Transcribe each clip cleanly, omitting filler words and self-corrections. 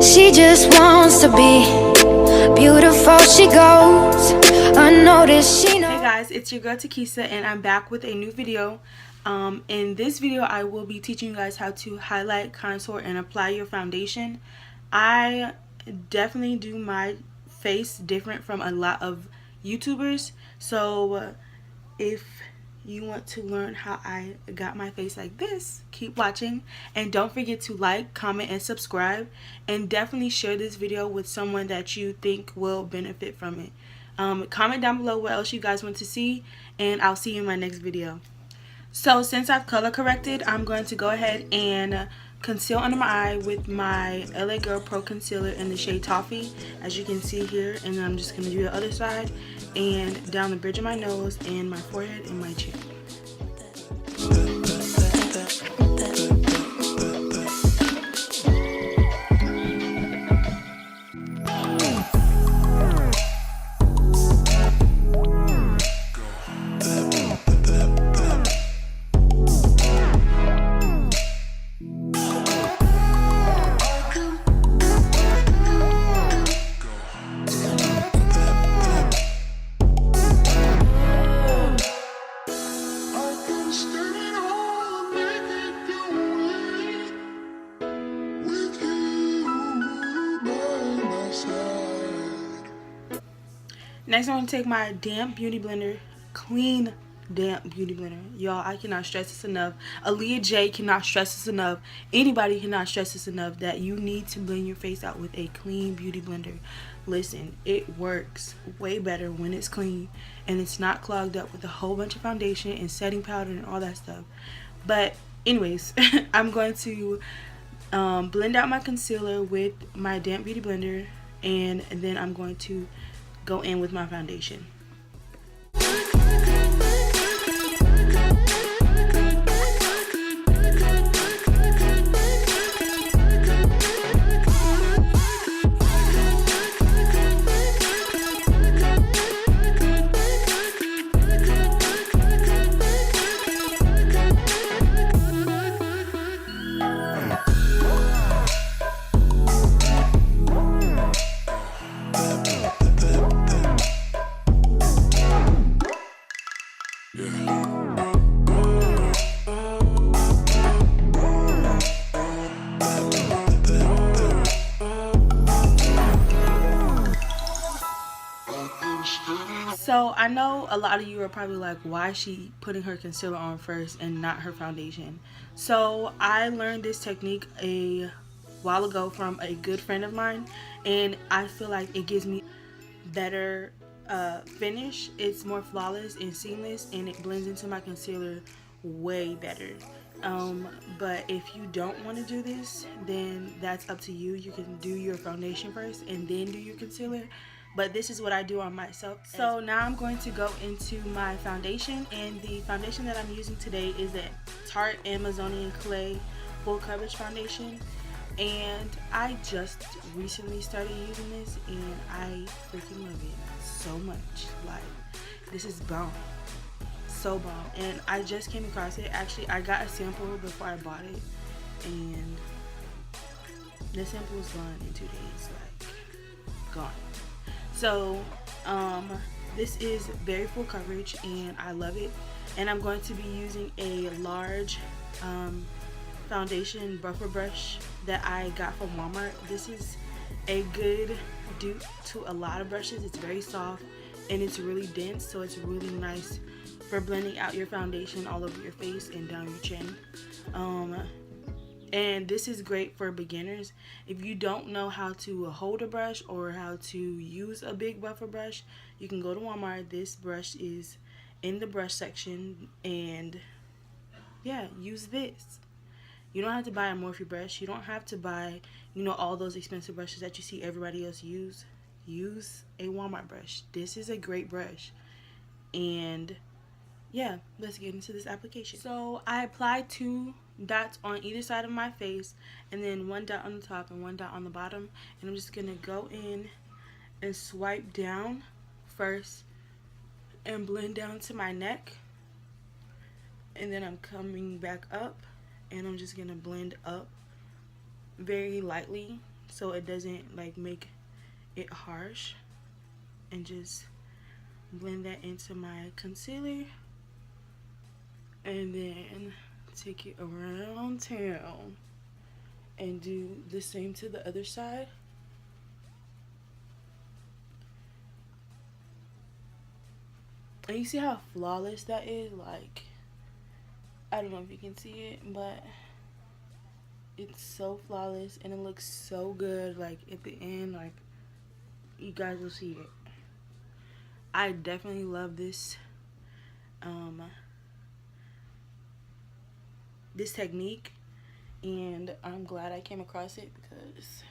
She just wants to be beautiful. She goes unnoticed. She knows. Hey guys, it's your girl Takisa, and I'm back with a new video. In this video, I will be teaching you guys how to highlight, contour, and apply your foundation. I definitely do my face different from a lot of YouTubers, so if you want to learn how I got my face like this, keep watching, and don't forget to like, comment, and subscribe, and definitely share this video with someone that you think will benefit from it. Comment down below what else you guys want to see, and I'll see you in my next video. So since I've color corrected, I'm going to go ahead and conceal under my eye with my LA Girl Pro Concealer in the shade Toffee, as you can see here, and then I'm just going to do the other side and down the bridge of my nose and my forehead and my chin. Next, I'm going to take my damp beauty blender, clean damp beauty blender. Y'all, I cannot stress this enough. Aaliyah J cannot stress this enough. Anybody cannot stress this enough that you need to blend your face out with a clean beauty blender. Listen, it works way better when it's clean and it's not clogged up with a whole bunch of foundation and setting powder and all that stuff. But anyways, I'm going to blend out my concealer with my damp beauty blender, and then I'm going to go in with my foundation. So I know a lot of you are probably like, why is she putting her concealer on first and not her foundation? So I learned this technique a while ago from a good friend of mine, and I feel like it gives me better finish. It's more flawless and seamless, and it blends into my concealer way better. But if you don't want to do this, then that's up to you. You can do your foundation first and then do your concealer. But this is what I do on myself. So now I'm going to go into my foundation, and the foundation that I'm using today is a Tarte Amazonian Clay Full Coverage Foundation. And I just recently started using this, and I freaking love it so much. Like, this is bomb. So bomb. And I just came across it. Actually, I got a sample before I bought it, and the sample was gone in 2 days. Like, gone. So this is very full coverage, and I love it. And I'm going to be using a large foundation buffer brush that I got from Walmart. This is a good dupe to a lot of brushes. It's very soft and it's really dense, so it's really nice for blending out your foundation all over your face and down your chin. And this is great for beginners. If you don't know how to hold a brush or how to use a big buffer brush, you can go to Walmart. This brush is in the brush section, and yeah, use this. You don't have to buy a Morphe brush. You don't have to buy, you know, all those expensive brushes that you see everybody else use. Use a Walmart brush. This is a great brush. And yeah, let's get into this application. So I applied 2 dots on either side of my face, and then 1 dot on the top and 1 dot on the bottom, and I'm just gonna go in and swipe down first and blend down to my neck, and then I'm coming back up and I'm just gonna blend up very lightly so it doesn't like make it harsh, and just blend that into my concealer, and then take it around town and do the same to the other side. And you see how flawless that is? Like, I don't know if you can see it, but it's so flawless and it looks so good. Like at the end, like you guys will see it. I definitely love this this technique, and I'm glad I came across it, because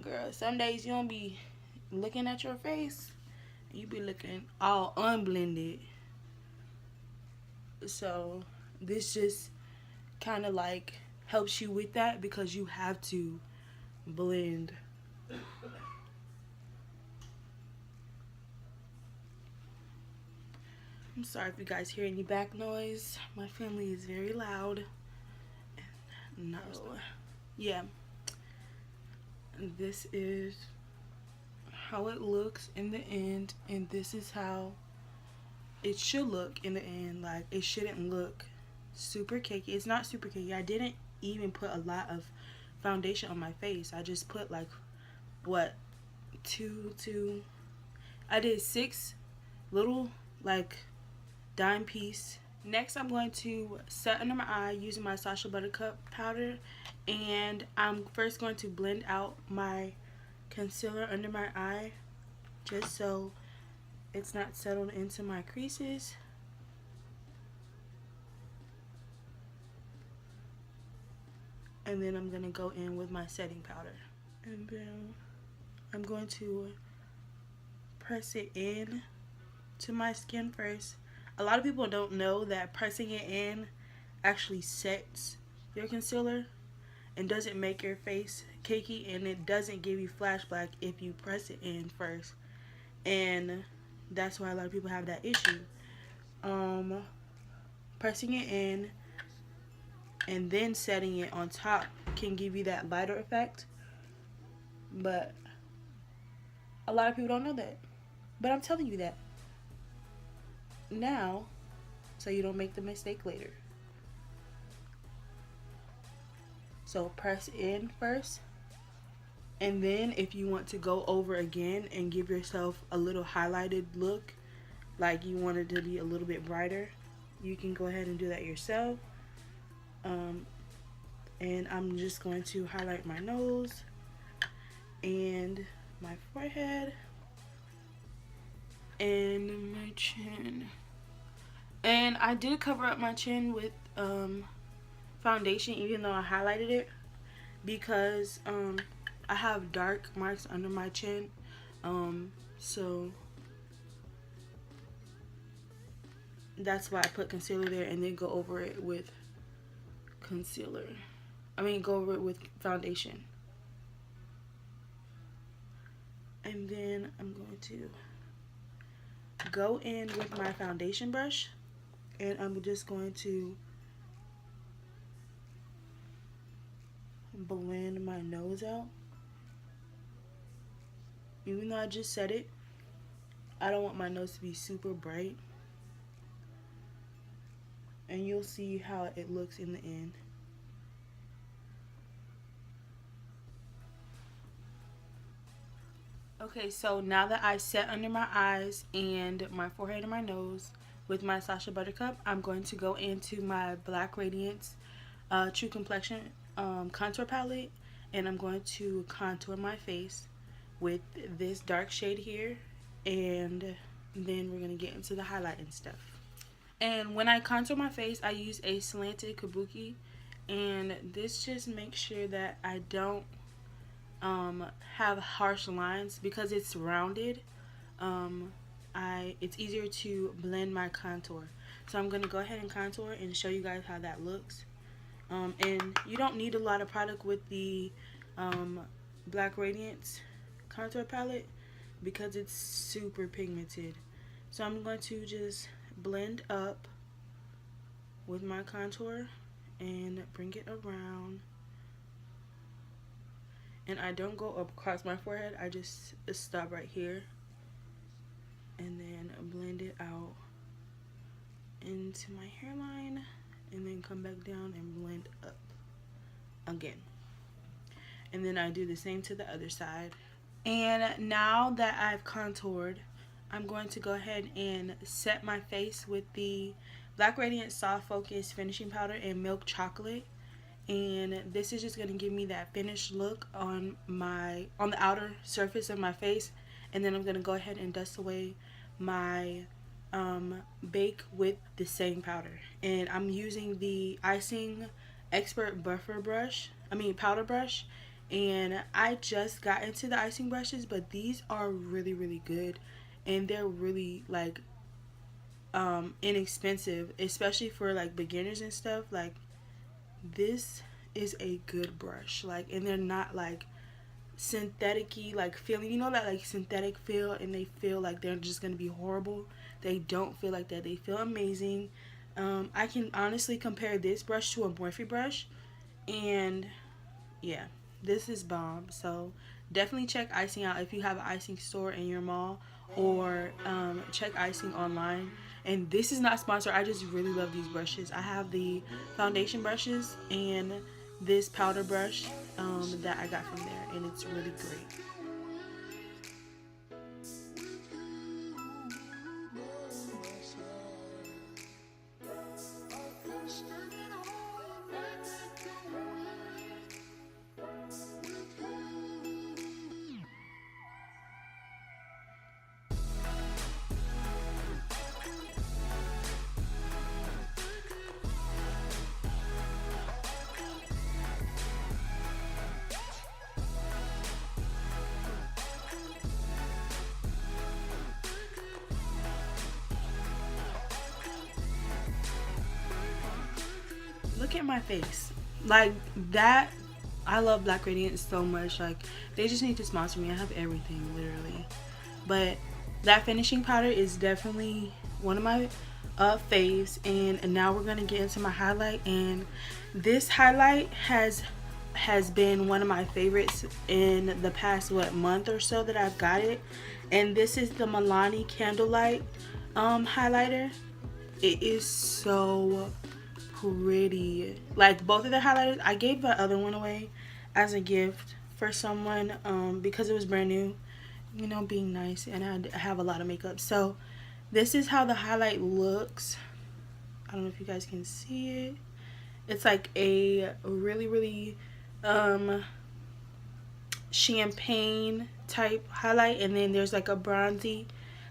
girl, some days you don't be looking at your face, you be looking all unblended. So this just kind of like helps you with that, because you have to blend. I'm sorry if you guys hear any back noise. My family is very loud. No. Yeah. This is how it looks in the end, and this is how it should look in the end. Like, it shouldn't look super cakey. It's not super cakey. I didn't even put a lot of foundation on my face. I just put like, what, I did 6 little like dime piece. Next, I'm going to set under my eye using my Sacha Buttercup powder, and I'm first going to blend out my concealer under my eye, just so it's not settled into my creases. And then I'm going to go in with my setting powder, and then I'm going to press it in to my skin first. A lot of people don't know that pressing it in actually sets your concealer and doesn't make your face cakey, and it doesn't give you flash black if you press it in first. And that's why a lot of people have that issue. Pressing it in and then setting it on top can give you that lighter effect, but a lot of people don't know that. But I'm telling you that now, so you don't make the mistake later. So press in first, and then if you want to go over again and give yourself a little highlighted look, like you want it to be a little bit brighter, you can go ahead and do that yourself. And I'm just going to highlight my nose and my forehead and my chin. And I did cover up my chin with foundation, even though I highlighted it, because I have dark marks under my chin, so that's why I put concealer there and then go over it with go over it with foundation. And then I'm going to go in with my foundation brush, and I'm just going to blend my nose out. Even though I just said it, I don't want my nose to be super bright, and you'll see how it looks in the end. Okay, so now that I set under my eyes and my forehead and my nose with my Sacha Buttercup, I'm going to go into my Black Radiance True Complexion contour palette, and I'm going to contour my face with this dark shade here, and then we're going to get into the highlight and stuff. And when I contour my face, I use a slanted kabuki, and this just makes sure that I don't have harsh lines, because it's rounded. It's easier to blend my contour. So I'm going to go ahead and contour and show you guys how that looks. And you don't need a lot of product with the Black Radiance contour palette, because it's super pigmented. So I'm going to just blend up with my contour and bring it around. And I don't go across my forehead, I just stop right here and then blend it out into my hairline and then come back down and blend up again. And then I do the same to the other side. And now that I've contoured, I'm going to go ahead and set my face with the Black Radiance Soft Focus Finishing Powder in Milk Chocolate. And this is just going to give me that finished look on the outer surface of my face. And then I'm going to go ahead and dust away my bake with the same powder. And I'm using the Icing Expert powder brush. And I just got into the icing brushes, but these are really, really good. And they're really like inexpensive, especially for like beginners and stuff. Like, this is a good brush, like, and they're not like synthetic-y, like feeling, you know, that like synthetic feel, and they feel like they're just gonna be horrible. They don't feel like that. They feel amazing. I can honestly compare this brush to a Morphe brush, and yeah, this is bomb. So definitely check Icing out if you have an icing store in your mall, or check Icing online. And this is not sponsored, I just really love these brushes. I have the foundation brushes and this powder brush that I got from there, and it's really great. Look at my face. Like that, I love Black Radiance so much. Like, they just need to sponsor me. I have everything, literally. But that finishing powder is definitely one of my faves. And now we're going to get into my highlight. And this highlight has been one of my favorites in the past, month or so that I've got it. And this is the Milani Candlelight highlighter. It is so pretty. Like, both of the highlighters, I gave the other one away as a gift for someone because it was brand new, you know, being nice, and I have a lot of makeup. So this is how the highlight looks. I don't know if you guys can see it. It's like a really, really champagne type highlight, and then there's like a bronzy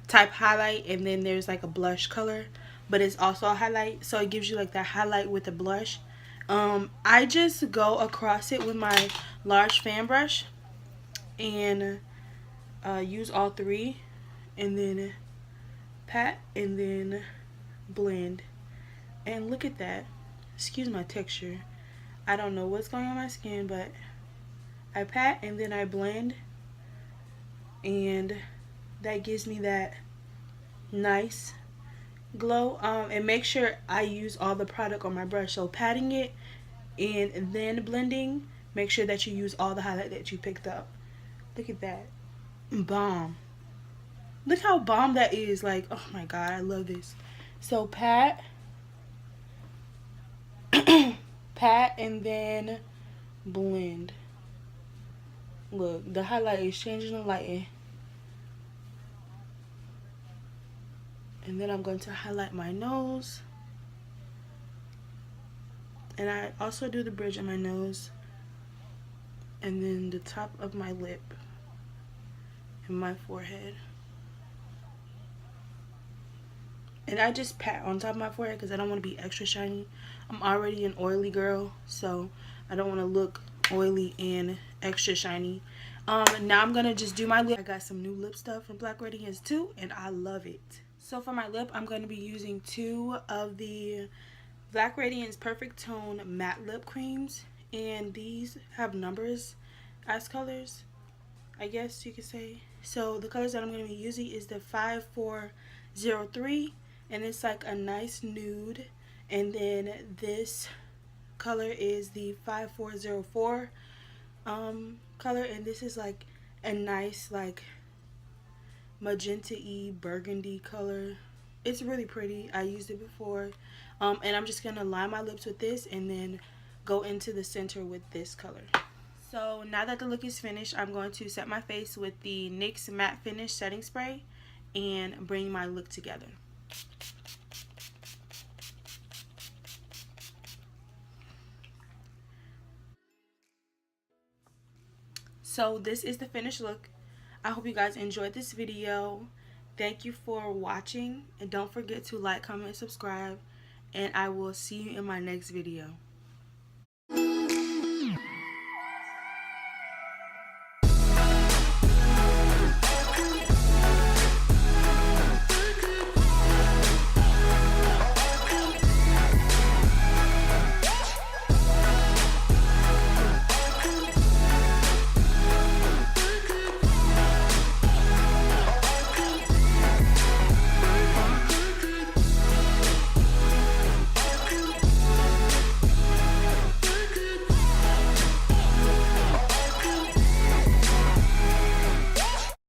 type highlight, and then there's like a blush color, but it's also a highlight, so it gives you like that highlight with the blush. I just go across it with my large fan brush and use all three, and then pat and then blend. And look at that. Excuse my texture, I don't know what's going on my skin, but I pat and then I blend, and that gives me that nice glow. And make sure I use all the product on my brush. So patting it and then blending, make sure that you use all the highlight that you picked up. Look at that. Bomb. Look how bomb that is. Like, oh my god, I love this. So pat pat and then blend. Look, the highlight is changing the lighting. And then I'm going to highlight my nose. And I also do the bridge of my nose. And then the top of my lip. And my forehead. And I just pat on top of my forehead because I don't want to be extra shiny. I'm already an oily girl, so I don't want to look oily and extra shiny. Now I'm going to just do my lip. I got some new lip stuff from Black Radiance too, and I love it. So for my lip, I'm going to be using 2 of the Black Radiance Perfect Tone Matte Lip Creams. And these have numbers as colors, I guess you could say. So the colors that I'm going to be using is the 5403. And it's like a nice nude. And then this color is the 5404. color, and this is like a nice like magenta-y burgundy color. It's really pretty. I used it before. And I'm just gonna line my lips with this and then go into the center with this color. So now that the look is finished, I'm going to set my face with the NYX Matte Finish Setting Spray and bring my look together. So this is the finished look. I hope you guys enjoyed this video. Thank you for watching, and don't forget to like, comment, and subscribe, and I will see you in my next video.